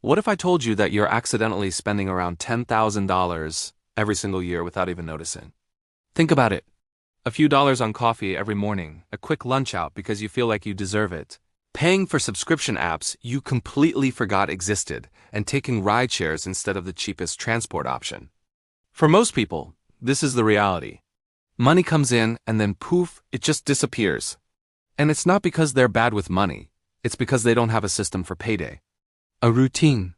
What if I told you that you're accidentally spending around $10,000 every single year without even noticing? Think about it. A few dollars on coffee every morning, a quick lunch out because you feel like you deserve it, paying for subscription apps you completely forgot existed, and taking ride shares instead of the cheapest transport option. For most people, this is the reality. Money comes in and then poof, it just disappears. And it's not because they're bad with money, it's because they don't have a system for payday. A routine.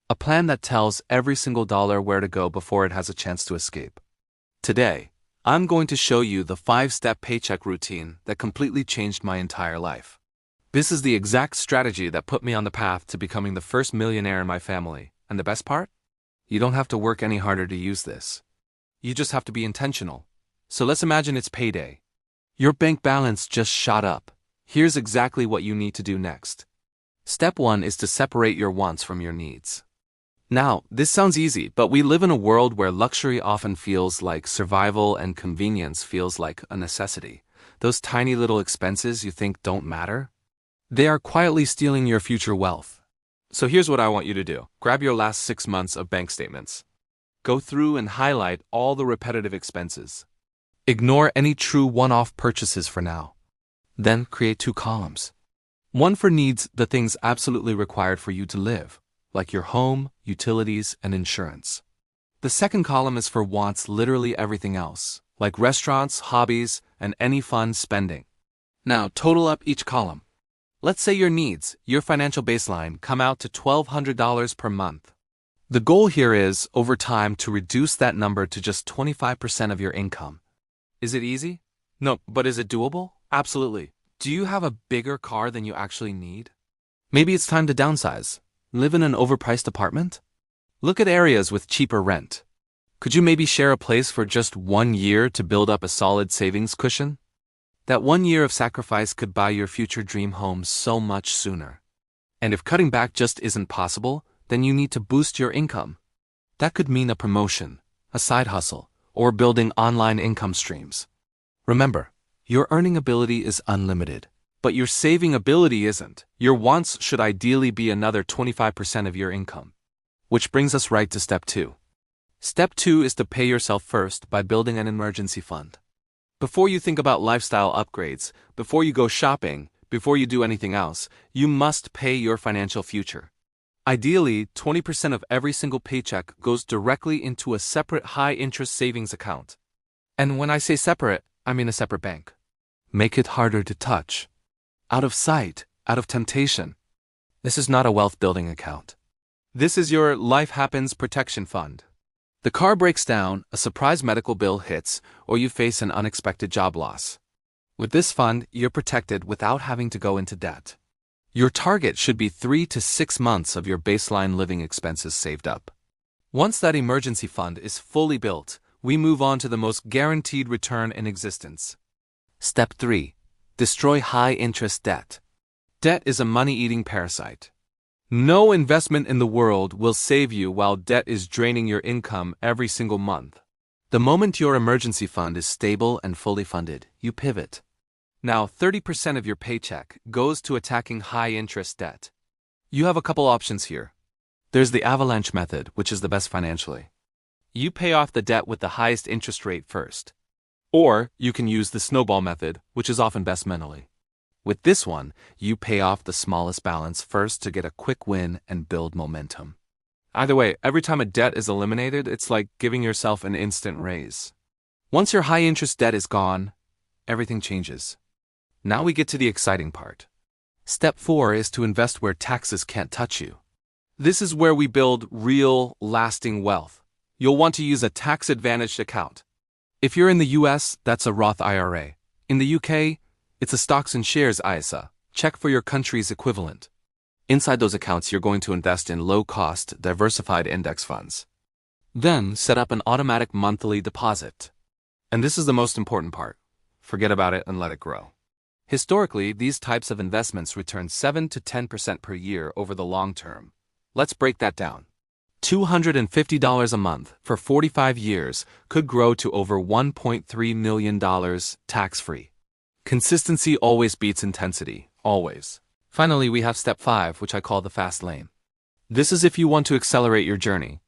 A plan that tells every single dollar where to go before it has a chance to escape. Today, I'm going to show you the 5-step paycheck routine that completely changed my entire life. This is the exact strategy that put me on the path to becoming the first millionaire in my family. And the best part? You don't have to work any harder to use this. You just have to be intentional. So let's imagine it's payday. Your bank balance just shot up. Here's exactly what you need to do next. Step 1 is to separate your wants from your needs. Now, this sounds easy, but we live in a world where luxury often feels like survival and convenience feels like a necessity. Those tiny little expenses you think don't matter? They are quietly stealing your future wealth. So here's what I want you to do. Grab your last 6 months of bank statements. Go through and highlight all the repetitive expenses. Ignore any true one-off purchases for now. Then create 2 columns. One for needs, the things absolutely required for you to live, like your home, utilities, and insurance. The second column is for wants, literally everything else, like restaurants, hobbies, and any fun spending. Now, total up each column. Let's say your needs, your financial baseline, come out to $1,200 per month. The goal here is, over time, to reduce that number to just 25% of your income. Is it easy? No, but is it doable? Absolutely. Do you have a bigger car than you actually need? Maybe it's time to downsize. Live in an overpriced apartment? Look at areas with cheaper rent. Could you maybe share a place for just 1 year to build up a solid savings cushion? That 1 year of sacrifice could buy your future dream home so much sooner. And if cutting back just isn't possible, then you need to boost your income. That could mean a promotion, a side hustle, or building online income streams. Remember, your earning ability is unlimited, but your saving ability isn't. Your wants should ideally be another 25% of your income. Which brings us right to step 2. Step 2 is to pay yourself first by building an emergency fund. Before you think about lifestyle upgrades, before you go shopping, before you do anything else, you must pay your financial future. Ideally, 20% of every single paycheck goes directly into a separate high-interest savings account. And when I say separate, I mean a separate bank. Make it harder to touch. Out of sight, out of temptation. This is not a wealth-building account. This is your Life Happens Protection Fund. The car breaks down, a surprise medical bill hits, or you face an unexpected job loss. With this fund, you're protected without having to go into debt. Your target should be 3 to 6 months of your baseline living expenses saved up. Once that emergency fund is fully built, we move on to the most guaranteed return in existence. Step 3. Destroy high-interest debt. Debt is a money-eating parasite. No investment in the world will save you while debt is draining your income every single month. The moment your emergency fund is stable and fully funded, you pivot. Now, 30% of your paycheck goes to attacking high-interest debt. You have a couple options here. There's the avalanche method, which is the best financially. You pay off the debt with the highest interest rate first. Or you can use the snowball method, which is often best mentally. With this one, you pay off the smallest balance first to get a quick win and build momentum. Either way, every time a debt is eliminated, it's like giving yourself an instant raise. Once your high-interest debt is gone, everything changes. Now we get to the exciting part. Step 4 is to invest where taxes can't touch you. This is where we build real, lasting wealth. You'll want to use a tax-advantaged account. If you're in the US, that's a Roth IRA. In the UK, it's a stocks and shares ISA. Check for your country's equivalent. Inside those accounts, you're going to invest in low-cost, diversified index funds. Then set up an automatic monthly deposit. And this is the most important part. Forget about it and let it grow. Historically, these types of investments return 7 to 10% per year over the long term. Let's break that down. $250 a month for 45 years could grow to over $1.3 million tax-free. Consistency always beats intensity, always. Finally, we have step 5, which I call the fast lane. This is if you want to accelerate your journey.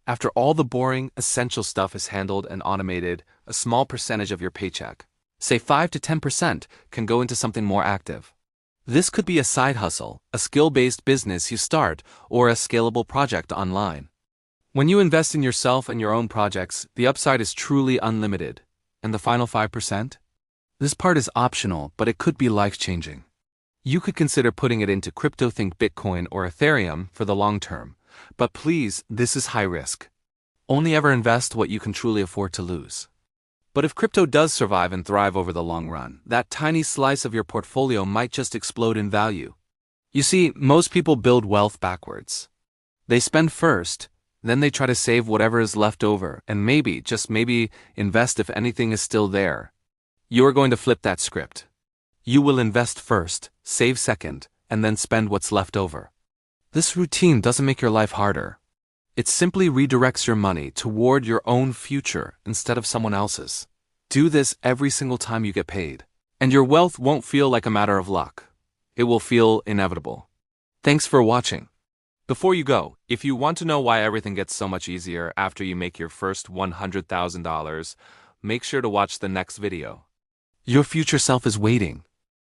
After all the boring, essential stuff is handled and automated, a small percentage of your paycheck, say 5 to 10%, can go into something more active. This could be a side hustle, a skill-based business you start, or a scalable project online. When you invest in yourself and your own projects, the upside is truly unlimited. And the final 5%? This part is optional, but it could be life-changing. You could consider putting it into crypto, think Bitcoin or Ethereum, for the long term. But please, this is high risk. Only ever invest what you can truly afford to lose. But if crypto does survive and thrive over the long run, that tiny slice of your portfolio might just explode in value. You see, most people build wealth backwards. They spend first, then they try to save whatever is left over, and maybe, just maybe, invest if anything is still there. You are going to flip that script. You will invest first, save second, and then spend what's left over. This routine doesn't make your life harder. It simply redirects your money toward your own future instead of someone else's. Do this every single time you get paid, and your wealth won't feel like a matter of luck. It will feel inevitable. Thanks for watching. Before you go, if you want to know why everything gets so much easier after you make your first $100,000, make sure to watch the next video. Your future self is waiting.